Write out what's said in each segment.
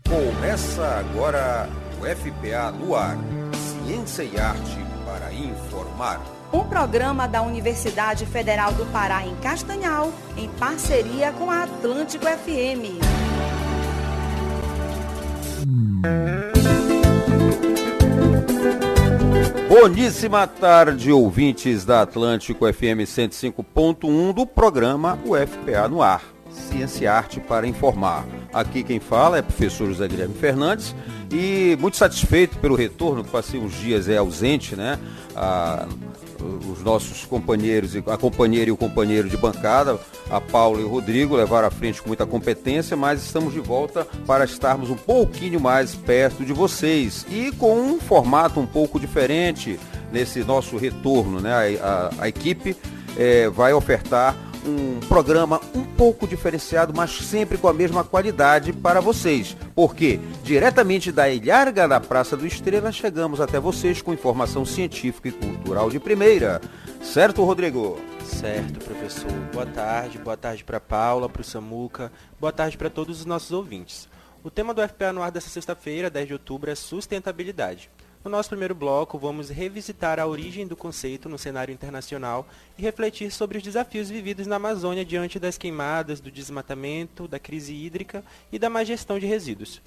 Começa agora o FPA no ar. Ciência e arte para informar. Um programa da Universidade Federal do Pará em Castanhal, em parceria com a Atlântico FM. Boníssima tarde, ouvintes da Atlântico FM 105.1 do programa UFPA no ar. Ciência e arte para informar. Aqui quem fala é o professor José Guilherme Fernandes e muito satisfeito pelo retorno, que passei uns dias ausente, né? Os nossos companheiros, a companheira e o companheiro de bancada, a Paula e o Rodrigo, levaram à frente com muita competência, mas estamos de volta para estarmos um pouquinho mais perto de vocês e com um formato um pouco diferente nesse nosso retorno, né? A equipe vai ofertar um programa um pouco diferenciado, mas sempre com a mesma qualidade para vocês. Porque, diretamente da Ilharga da Praça do Estrela, chegamos até vocês com informação científica e cultural de primeira. Certo, Rodrigo? Certo, professor. Boa tarde para Paula, para o Samuca, boa tarde para todos os nossos ouvintes. O tema do FPA no ar dessa sexta-feira, 10 de outubro, é sustentabilidade. No nosso primeiro bloco, vamos revisitar a origem do conceito no cenário internacional e refletir sobre os desafios vividos na Amazônia diante das queimadas, do desmatamento, da crise hídrica e da má gestão de resíduos.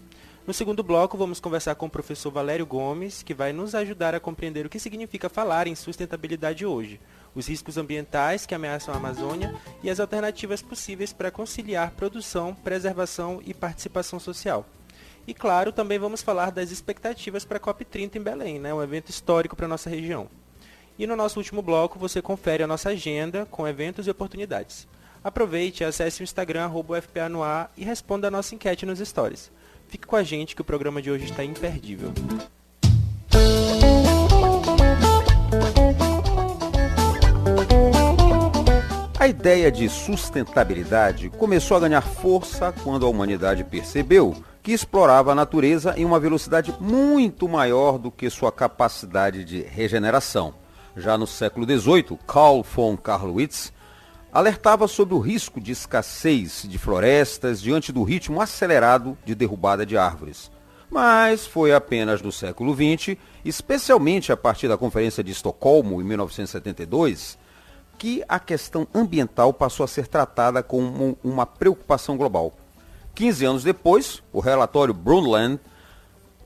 No segundo bloco, vamos conversar com o professor Valério Gomes, que vai nos ajudar a compreender o que significa falar em sustentabilidade hoje, os riscos ambientais que ameaçam a Amazônia e as alternativas possíveis para conciliar produção, preservação e participação social. E, claro, também vamos falar das expectativas para a COP30 em Belém, né? Um evento histórico para a nossa região. E no nosso último bloco, você confere a nossa agenda com eventos e oportunidades. Aproveite, acesse o Instagram, @FPA no ar e responda a nossa enquete nos stories. Fique com a gente que o programa de hoje está imperdível. A ideia de sustentabilidade começou a ganhar força quando a humanidade percebeu que explorava a natureza em uma velocidade muito maior do que sua capacidade de regeneração. Já no século XVIII, Carl von Carlowitz alertava sobre o risco de escassez de florestas diante do ritmo acelerado de derrubada de árvores. Mas foi apenas no século XX, especialmente a partir da Conferência de Estocolmo, em 1972, que a questão ambiental passou a ser tratada como uma preocupação global. 15 anos depois, o relatório Brundtland,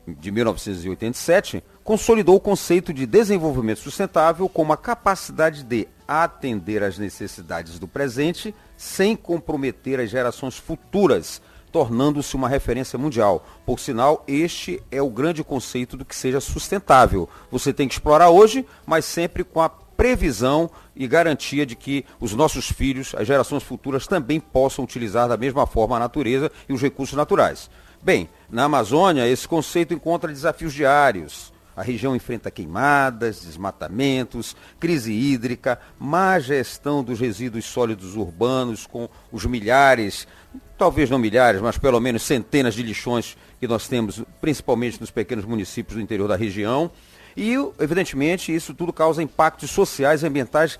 de 1987, consolidou o conceito de desenvolvimento sustentável como a capacidade de atender às necessidades do presente sem comprometer as gerações futuras, tornando-se uma referência mundial. Por sinal, este é o grande conceito do que seja sustentável. Você tem que explorar hoje, mas sempre com a previsão e garantia de que os nossos filhos, as gerações futuras, também possam utilizar da mesma forma a natureza e os recursos naturais. Bem, na Amazônia, esse conceito encontra desafios diários. A região enfrenta queimadas, desmatamentos, crise hídrica, má gestão dos resíduos sólidos urbanos, com os milhares, talvez não milhares, mas pelo menos centenas de lixões que nós temos, principalmente nos pequenos municípios do interior da região. E, evidentemente, isso tudo causa impactos sociais e ambientais,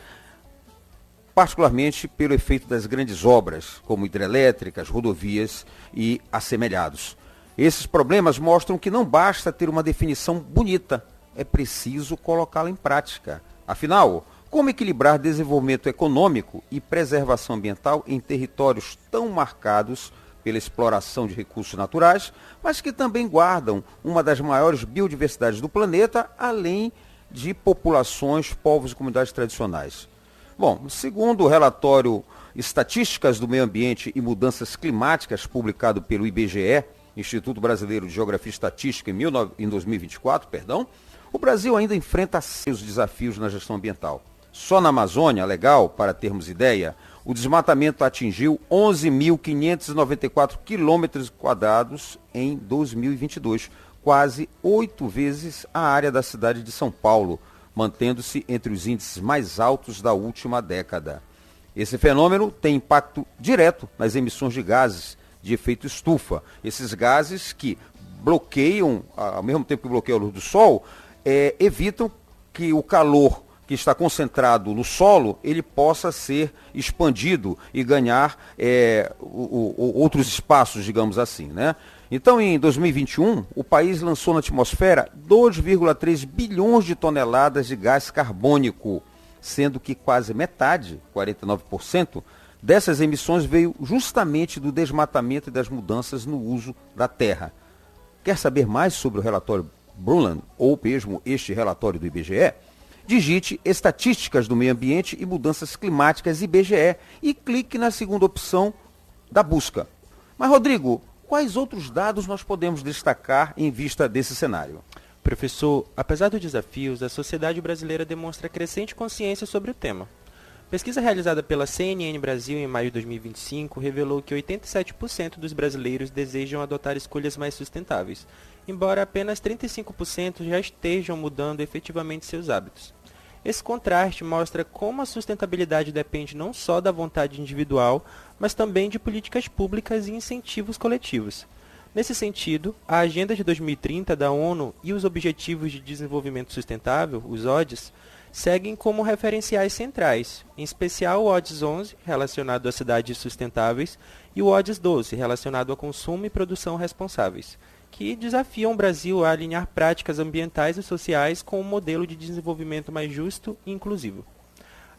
particularmente pelo efeito das grandes obras, como hidrelétricas, rodovias e assemelhados. Esses problemas mostram que não basta ter uma definição bonita, é preciso colocá-la em prática. Afinal, como equilibrar desenvolvimento econômico e preservação ambiental em territórios tão marcados pela exploração de recursos naturais, mas que também guardam uma das maiores biodiversidades do planeta, além de populações, povos e comunidades tradicionais? Bom, segundo o relatório Estatísticas do Meio Ambiente e Mudanças Climáticas, publicado pelo IBGE, Instituto Brasileiro de Geografia e Estatística, em 2024, o Brasil ainda enfrenta sérios desafios na gestão ambiental. Só na Amazônia, legal, para termos ideia, o desmatamento atingiu 11.594 quilômetros quadrados em 2022, quase 8 vezes a área da cidade de São Paulo, mantendo-se entre os índices mais altos da última década. Esse fenômeno tem impacto direto nas emissões de gases de efeito estufa. Esses gases que bloqueiam, ao mesmo tempo que bloqueiam a luz do sol, evitam que o calor que está concentrado no solo, ele possa ser expandido e ganhar outros espaços, digamos assim, né? Então, em 2021, o país lançou na atmosfera 2,3 bilhões de toneladas de gás carbônico, sendo que quase metade, 49%, dessas emissões veio justamente do desmatamento e das mudanças no uso da terra. Quer saber mais sobre o relatório Brundtland, ou mesmo este relatório do IBGE? Digite Estatísticas do Meio Ambiente e Mudanças Climáticas IBGE e clique na segunda opção da busca. Mas, Rodrigo, quais outros dados nós podemos destacar em vista desse cenário? Professor, apesar dos desafios, a sociedade brasileira demonstra crescente consciência sobre o tema. Pesquisa realizada pela CNN Brasil em maio de 2025 revelou que 87% dos brasileiros desejam adotar escolhas mais sustentáveis, embora apenas 35% já estejam mudando efetivamente seus hábitos. Esse contraste mostra como a sustentabilidade depende não só da vontade individual, mas também de políticas públicas e incentivos coletivos. Nesse sentido, a Agenda de 2030 da ONU e os Objetivos de Desenvolvimento Sustentável, os ODS, seguem como referenciais centrais, em especial o ODS 11, relacionado às cidades sustentáveis, e o ODS 12, relacionado ao consumo e produção responsáveis, que desafiam o Brasil a alinhar práticas ambientais e sociais com um modelo de desenvolvimento mais justo e inclusivo.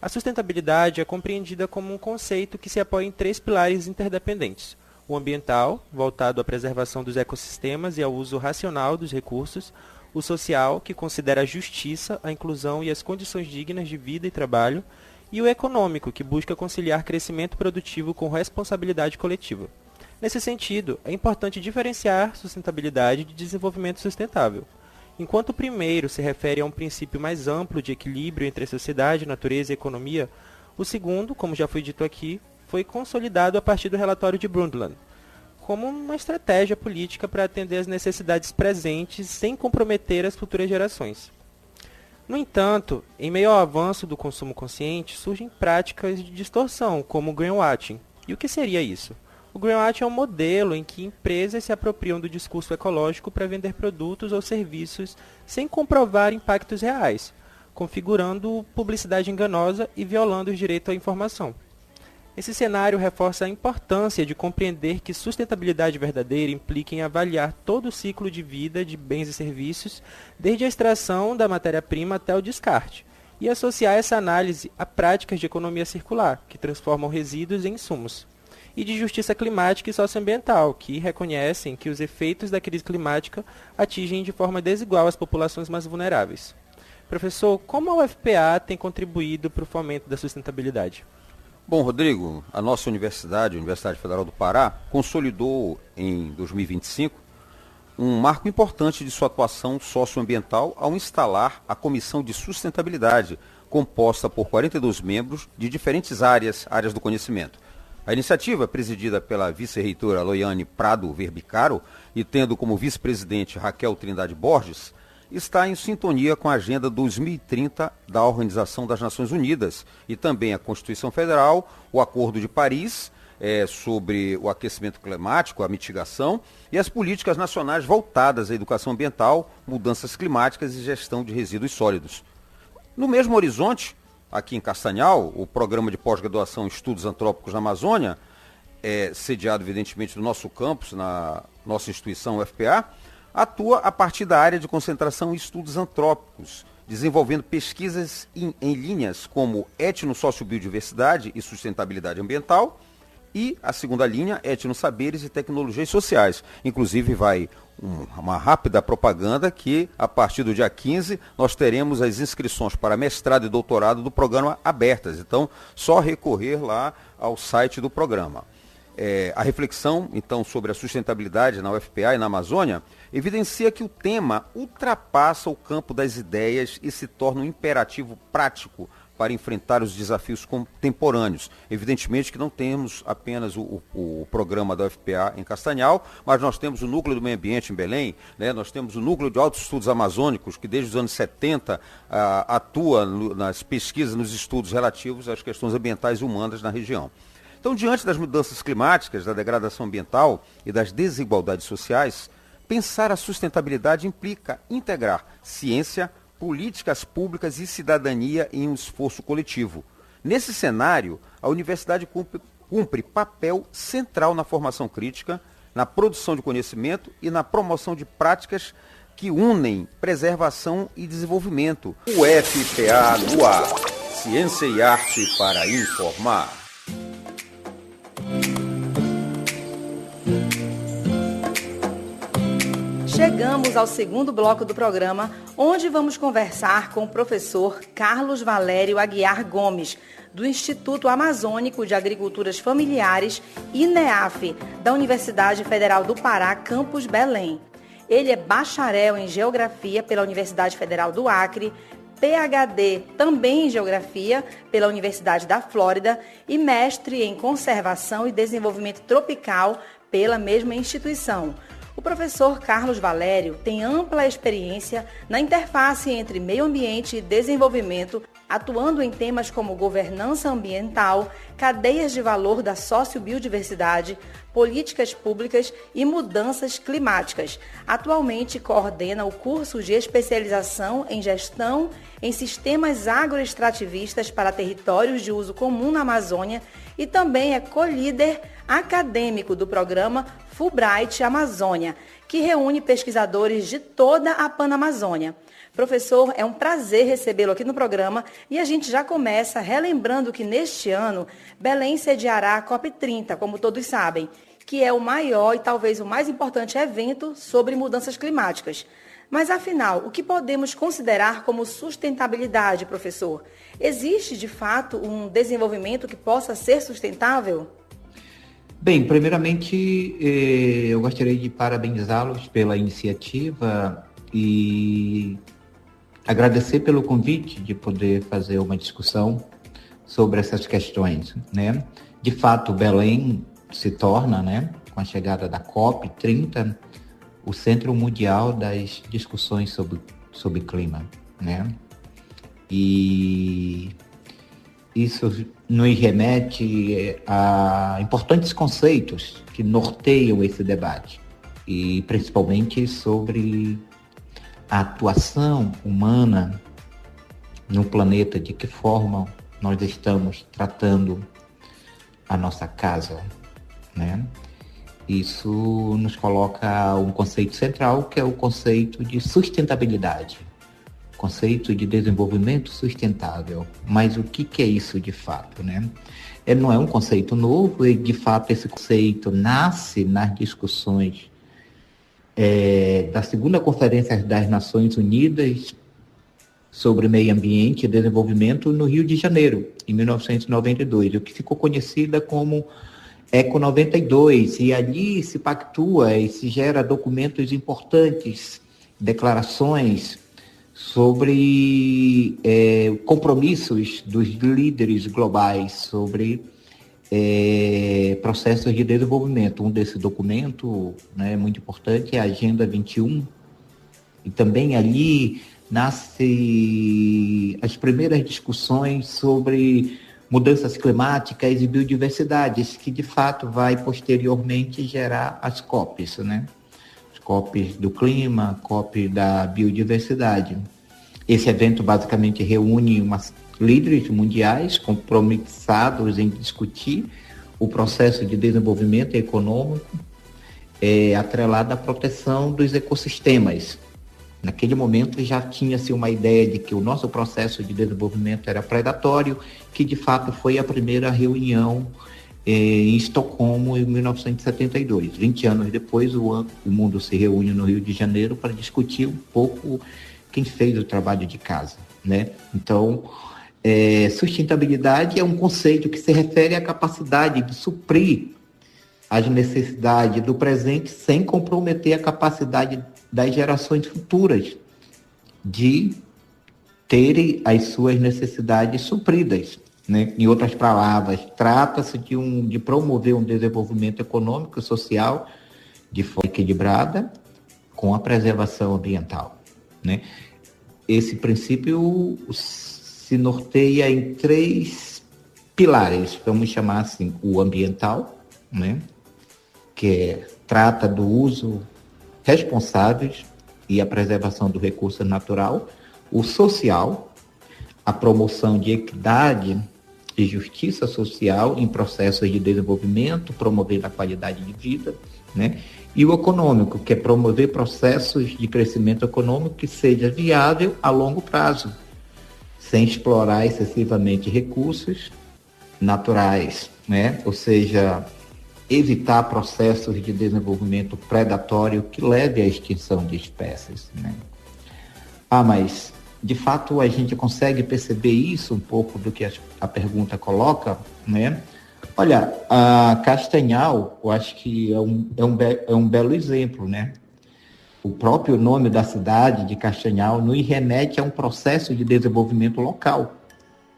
A sustentabilidade é compreendida como um conceito que se apoia em 3 pilares interdependentes: o ambiental, voltado à preservação dos ecossistemas e ao uso racional dos recursos; o social, que considera a justiça, a inclusão e as condições dignas de vida e trabalho; e o econômico, que busca conciliar crescimento produtivo com responsabilidade coletiva. Nesse sentido, é importante diferenciar sustentabilidade de desenvolvimento sustentável. Enquanto o primeiro se refere a um princípio mais amplo de equilíbrio entre a sociedade, natureza e economia, o segundo, como já foi dito aqui, foi consolidado a partir do relatório de Brundtland, como uma estratégia política para atender às necessidades presentes sem comprometer as futuras gerações. No entanto, em meio ao avanço do consumo consciente, surgem práticas de distorção, como o greenwashing. E o que seria isso? O greenwashing é um modelo em que empresas se apropriam do discurso ecológico para vender produtos ou serviços sem comprovar impactos reais, configurando publicidade enganosa e violando o direito à informação. Esse cenário reforça a importância de compreender que sustentabilidade verdadeira implica em avaliar todo o ciclo de vida de bens e serviços, desde a extração da matéria-prima até o descarte, e associar essa análise a práticas de economia circular, que transformam resíduos em insumos, e de justiça climática e socioambiental, que reconhecem que os efeitos da crise climática atingem de forma desigual as populações mais vulneráveis. Professor, como a UFPA tem contribuído para o fomento da sustentabilidade? Bom, Rodrigo, a nossa universidade, a Universidade Federal do Pará, consolidou em 2025 um marco importante de sua atuação socioambiental ao instalar a Comissão de Sustentabilidade, composta por 42 membros de diferentes áreas do conhecimento. A iniciativa, presidida pela vice-reitora Loiane Prado Verbicaro e tendo como vice-presidente Raquel Trindade Borges, está em sintonia com a Agenda 2030 da Organização das Nações Unidas e também a Constituição Federal, o Acordo de Paris sobre o aquecimento climático, a mitigação e as políticas nacionais voltadas à educação ambiental, mudanças climáticas e gestão de resíduos sólidos. No mesmo horizonte, aqui em Castanhal, o Programa de Pós-Graduação em Estudos Antrópicos na Amazônia, sediado evidentemente no nosso campus, na nossa instituição UFPA, atua a partir da área de concentração em estudos antrópicos, desenvolvendo pesquisas em linhas como etno-sociobiodiversidade e sustentabilidade ambiental e a segunda linha, etno-saberes e tecnologias sociais. Inclusive vai uma rápida propaganda que a partir do dia 15 nós teremos as inscrições para mestrado e doutorado do programa abertas. Então, só recorrer lá ao site do programa. A reflexão, então, sobre a sustentabilidade na UFPA e na Amazônia evidencia que o tema ultrapassa o campo das ideias e se torna um imperativo prático para enfrentar os desafios contemporâneos. Evidentemente que não temos apenas o programa da UFPA em Castanhal, mas nós temos o Núcleo do Meio Ambiente em Belém, né? Nós temos o Núcleo de Altos Estudos Amazônicos, que desde os anos 70 atua nas pesquisas, nos estudos relativos às questões ambientais e humanas na região. Então, diante das mudanças climáticas, da degradação ambiental e das desigualdades sociais, pensar a sustentabilidade implica integrar ciência, políticas públicas e cidadania em um esforço coletivo. Nesse cenário, a universidade cumpre papel central na formação crítica, na produção de conhecimento e na promoção de práticas que unem preservação e desenvolvimento. O FPA no ar. Ciência e arte para informar. Chegamos ao segundo bloco do programa, onde vamos conversar com o professor Carlos Valério Aguiar Gomes, do Instituto Amazônico de Agriculturas Familiares, INEAF, da Universidade Federal do Pará, campus Belém. Ele é bacharel em Geografia pela Universidade Federal do Acre, PhD também em Geografia pela Universidade da Flórida e mestre em Conservação e Desenvolvimento Tropical pela mesma instituição. O professor Carlos Valério tem ampla experiência na interface entre meio ambiente e desenvolvimento, atuando em temas como governança ambiental, cadeias de valor da sociobiodiversidade, políticas públicas e mudanças climáticas. Atualmente coordena o curso de especialização em gestão em sistemas agroextrativistas para territórios de uso comum na Amazônia e também é co-líder acadêmico do programa Fulbright Amazônia, que reúne pesquisadores de toda a Panamazônia. Professor, é um prazer recebê-lo aqui no programa e a gente já começa relembrando que neste ano Belém sediará a COP30, como todos sabem, que é o maior e talvez o mais importante evento sobre mudanças climáticas. Mas afinal, o que podemos considerar como sustentabilidade, professor? Existe de fato um desenvolvimento que possa ser sustentável? Bem, primeiramente eu gostaria de parabenizá-los pela iniciativa e agradecer pelo convite de poder fazer uma discussão sobre essas questões, né? De fato, Belém se torna, né, com a chegada da COP30, o centro mundial das discussões sobre clima, né? E isso nos remete a importantes conceitos que norteiam esse debate, e principalmente sobre a atuação humana no planeta, de que forma nós estamos tratando a nossa casa, né? Isso nos coloca um conceito central, que é o conceito de sustentabilidade, conceito de desenvolvimento sustentável. Mas o que é isso de fato, né? Não é um conceito novo, e de fato esse conceito nasce nas discussões da segunda Conferência das Nações Unidas sobre Meio Ambiente e Desenvolvimento no Rio de Janeiro, em 1992, o que ficou conhecida como ECO 92, e ali se pactua e se gera documentos importantes, declarações sobre compromissos dos líderes globais sobre processos de desenvolvimento. Um desse documento, né, muito importante, é a Agenda 21, e também ali nasce as primeiras discussões sobre mudanças climáticas e biodiversidades, que de fato vai posteriormente gerar as COPs, né? As COPs do clima, COP da biodiversidade. Esse evento basicamente reúne líderes mundiais compromissados em discutir o processo de desenvolvimento econômico atrelado à proteção dos ecossistemas. Naquele momento já tinha-se uma ideia de que o nosso processo de desenvolvimento era predatório, que de fato foi a primeira reunião em Estocolmo em 1972. 20 anos depois, o mundo se reúne no Rio de Janeiro para discutir um pouco quem fez o trabalho de casa, né? Então, sustentabilidade é um conceito que se refere à capacidade de suprir as necessidades do presente sem comprometer a capacidade das gerações futuras de terem as suas necessidades supridas, né? Em outras palavras, trata-se de promover um desenvolvimento econômico e social de forma equilibrada com a preservação ambiental, né? Esse princípio se norteia em 3 pilares, vamos chamar assim: o ambiental, né, que trata do uso responsáveis e a preservação do recurso natural. o social, a promoção de equidade e justiça social em processos de desenvolvimento, promovendo a qualidade de vida, né? E o econômico, que é promover processos de crescimento econômico que seja viável a longo prazo, sem explorar excessivamente recursos naturais, né? Ou seja, evitar processos de desenvolvimento predatório que leve à extinção de espécies, né? Mas de fato a gente consegue perceber isso um pouco do que a pergunta coloca, né? Olha, a Castanhal, eu acho que é um belo exemplo, né? O próprio nome da cidade de Castanhal nos remete a um processo de desenvolvimento local,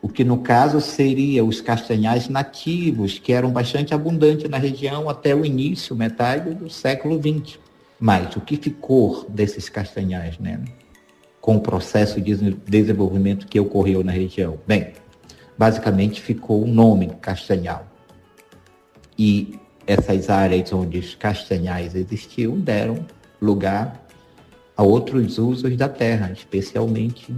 o que no caso seria os castanhais nativos, que eram bastante abundantes na região até o início, metade do século XX. Mas o que ficou desses castanhais, né? Com o processo de desenvolvimento que ocorreu na região? Bem, basicamente ficou o nome Castanhal. E essas áreas onde os castanhais existiam deram lugar a outros usos da terra, especialmente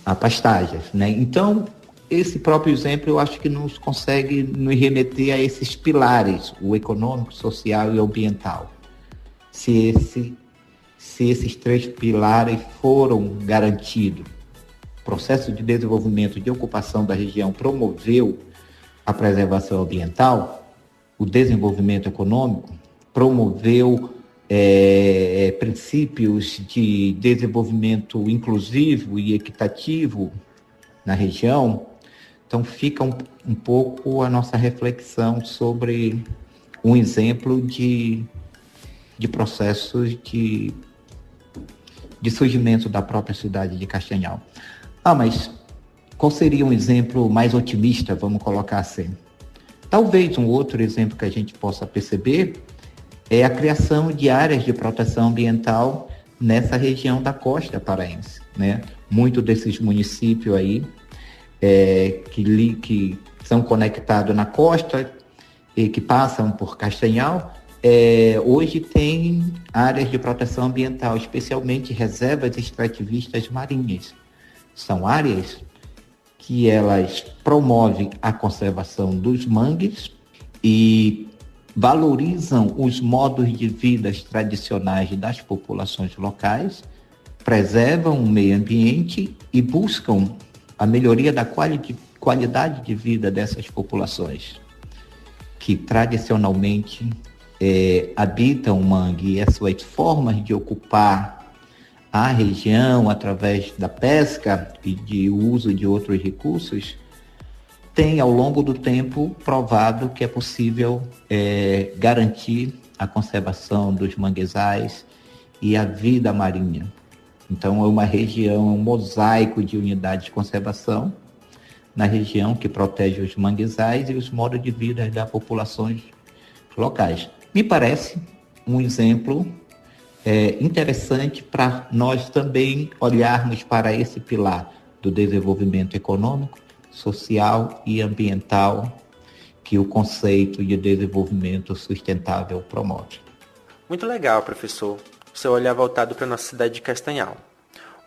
a pastagens, né? Então, esse próprio exemplo eu acho que nos consegue nos remeter a esses pilares, o econômico, social e ambiental. Se esses três pilares foram garantidos, o processo de desenvolvimento de ocupação da região promoveu a preservação ambiental, o desenvolvimento econômico promoveu princípios de desenvolvimento inclusivo e equitativo na região. Então fica um pouco a nossa reflexão sobre um exemplo de processos de surgimento da própria cidade de Castanhal. Mas qual seria um exemplo mais otimista, vamos colocar assim? Talvez um outro exemplo que a gente possa perceber é a criação de áreas de proteção ambiental nessa região da costa paraense, né? Muitos desses municípios aí que são conectados na costa e que passam por Castanhal, hoje tem áreas de proteção ambiental, especialmente reservas extrativistas marinhas. São áreas que elas promovem a conservação dos mangues e valorizam os modos de vida tradicionais das populações locais, preservam o meio ambiente e buscam a melhoria da qualidade de vida dessas populações, que tradicionalmente habitam o mangue, e as suas formas de ocupar a região através da pesca e de uso de outros recursos, tem ao longo do tempo provado que é possível garantir a conservação dos manguezais e a vida marinha. Então é uma região, um mosaico de unidades de conservação na região que protege os manguezais e os modos de vida das populações locais. Me parece um exemplo interessante para nós também olharmos para esse pilar do desenvolvimento econômico, social e ambiental que o conceito de desenvolvimento sustentável promove. Muito legal, professor, o seu olhar voltado para a nossa cidade de Castanhal.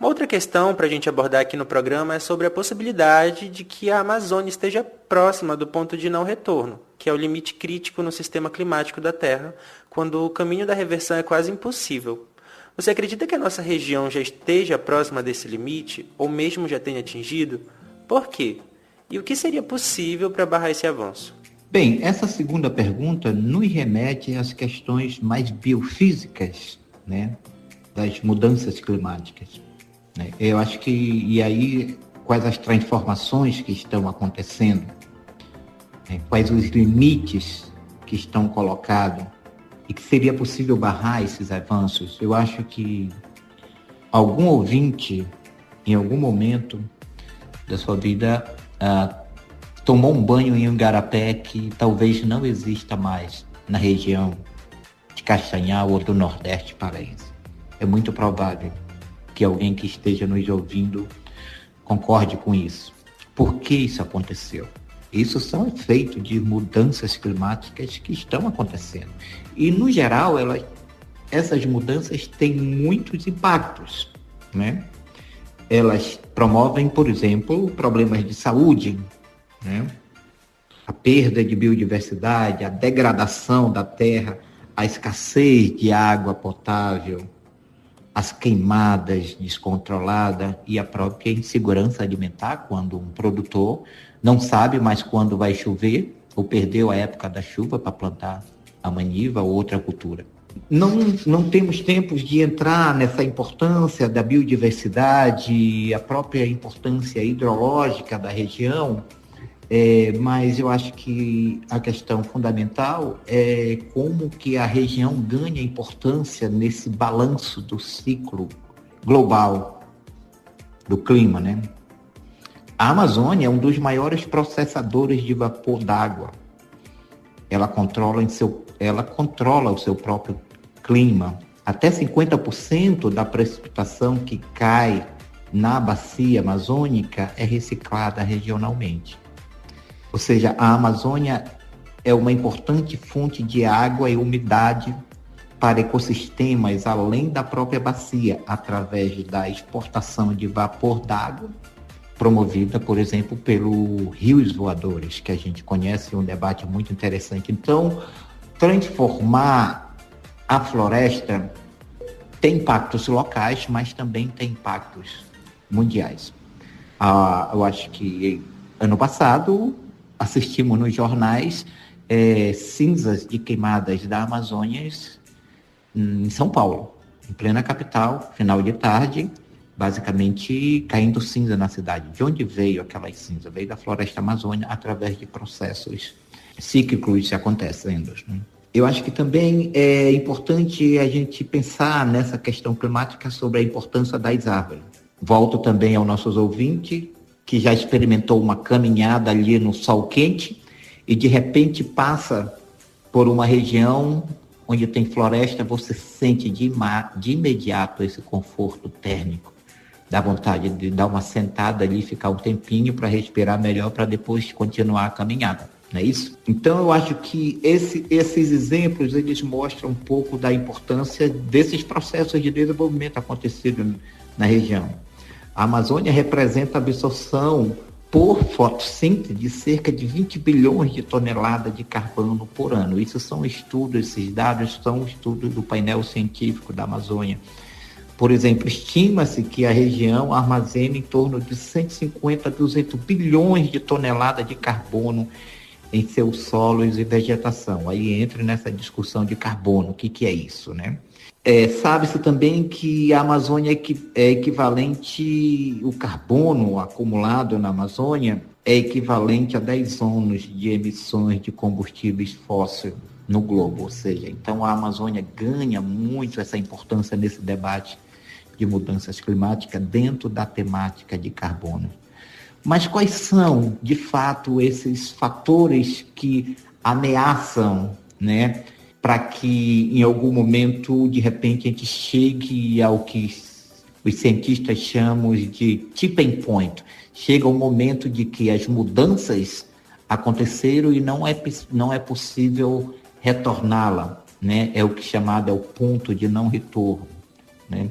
Uma outra questão para a gente abordar aqui no programa é sobre a possibilidade de que a Amazônia esteja próxima do ponto de não retorno, que é o limite crítico no sistema climático da Terra, quando o caminho da reversão é quase impossível. Você acredita que a nossa região já esteja próxima desse limite, ou mesmo já tenha atingido? Por quê? E o que seria possível para barrar esse avanço? Bem, essa segunda pergunta nos remete às questões mais biofísicas, né, das mudanças climáticas. Eu acho que, e aí, quais as transformações que estão acontecendo, quais os limites que estão colocados e que seria possível barrar esses avanços. Eu acho que algum ouvinte, em algum momento da sua vida, tomou um banho em um igarapé que talvez não exista mais na região de Castanhal ou do Nordeste paraense. É muito provável que alguém que esteja nos ouvindo concorde com isso. Por que isso aconteceu? Isso são efeitos de mudanças climáticas que estão acontecendo. E, no geral, essas mudanças têm muitos impactos, né? Elas promovem, por exemplo, problemas de saúde, né? A perda de biodiversidade, a degradação da terra, a escassez de água potável, as queimadas descontroladas e a própria insegurança alimentar, quando um produtor não sabe mais quando vai chover ou perdeu a época da chuva para plantar a maniva ou outra cultura. Não temos tempos de entrar nessa importância da biodiversidade, a própria importância hidrológica da região, mas eu acho que a questão fundamental é como que a região ganha importância nesse balanço do ciclo global do clima, né? A Amazônia é um dos maiores processadores de vapor d'água. Ela controla o seu próprio clima. Até 50% da precipitação que cai na bacia amazônica é reciclada regionalmente. Ou seja, a Amazônia é uma importante fonte de água e umidade para ecossistemas além da própria bacia, através da exportação de vapor d'água, promovida, por exemplo, pelo Rios Voadores, que a gente conhece, um debate muito interessante. Então, transformar a floresta tem impactos locais, mas também tem impactos mundiais. Eu acho que ano passado assistimos nos jornais cinzas de queimadas da Amazônia em São Paulo, em plena capital, final de tarde, basicamente caindo cinza na cidade. De onde veio aquela cinza? Veio da floresta amazônica através de processos cíclicos acontecendo, né? Eu acho que também é importante a gente pensar nessa questão climática sobre a importância das árvores. Volto também aos nossos ouvintes, que já experimentou uma caminhada ali no sol quente e de repente passa por uma região onde tem floresta, você sente de imediato esse conforto térmico. Dá vontade de dar uma sentada ali, ficar um tempinho para respirar melhor, para depois continuar a caminhada. Não é isso? Então eu acho que esses exemplos, eles mostram um pouco da importância desses processos de desenvolvimento acontecidos na região. A Amazônia representa a absorção por fotossíntese de cerca de 20 bilhões de toneladas de carbono por ano. Isso são estudos, esses dados são estudos do painel científico da Amazônia. Por exemplo, estima-se que a região armazena em torno de 150 a 200 bilhões de toneladas de carbono em seus solos e vegetação. Aí entra nessa discussão de carbono, o que é isso, né? Sabe-se também que a Amazônia é equivalente, o carbono acumulado na Amazônia é equivalente a 10 anos de emissões de combustíveis fósseis no globo. Ou seja, então a Amazônia ganha muito essa importância nesse debate de mudanças climáticas dentro da temática de carbono. Mas quais são, de fato, esses fatores que ameaçam, né, para que em algum momento, de repente, a gente chegue ao que os cientistas chamam de tipping point? Chega um momento de que as mudanças aconteceram e não é possível retorná-la, né? É o que é chamado o ponto de não retorno, né?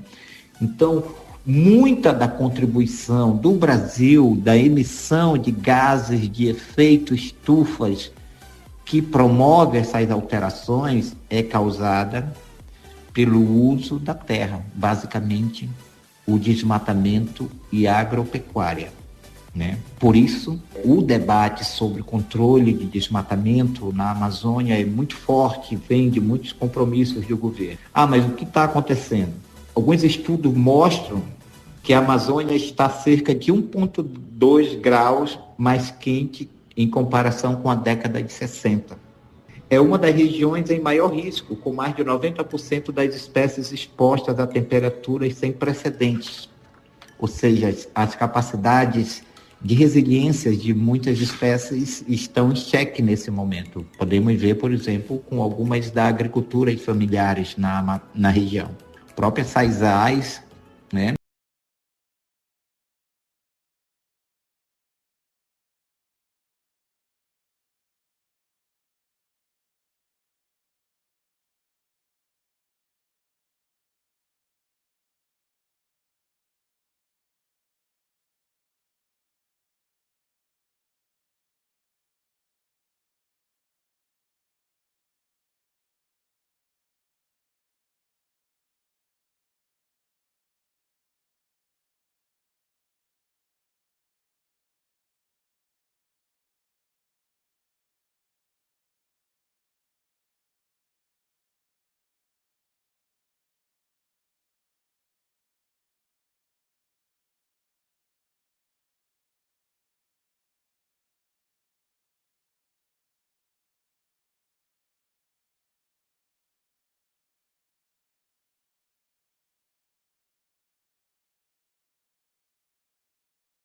Então, muita da contribuição do Brasil, da emissão de gases de efeito estufas que promove essas alterações é causada pelo uso da terra, basicamente o desmatamento e a agropecuária, né? Por isso, o debate sobre controle de desmatamento na Amazônia é muito forte, vem de muitos compromissos do governo. Mas o que está acontecendo? Alguns estudos mostram que a Amazônia está cerca de 1,2 graus mais quente em comparação com a década de 60. É uma das regiões em maior risco, com mais de 90% das espécies expostas a temperaturas sem precedentes. Ou seja, as capacidades de resiliência de muitas espécies estão em xeque nesse momento. Podemos ver, por exemplo, com algumas da agricultura familiares na região. A própria saizais, né,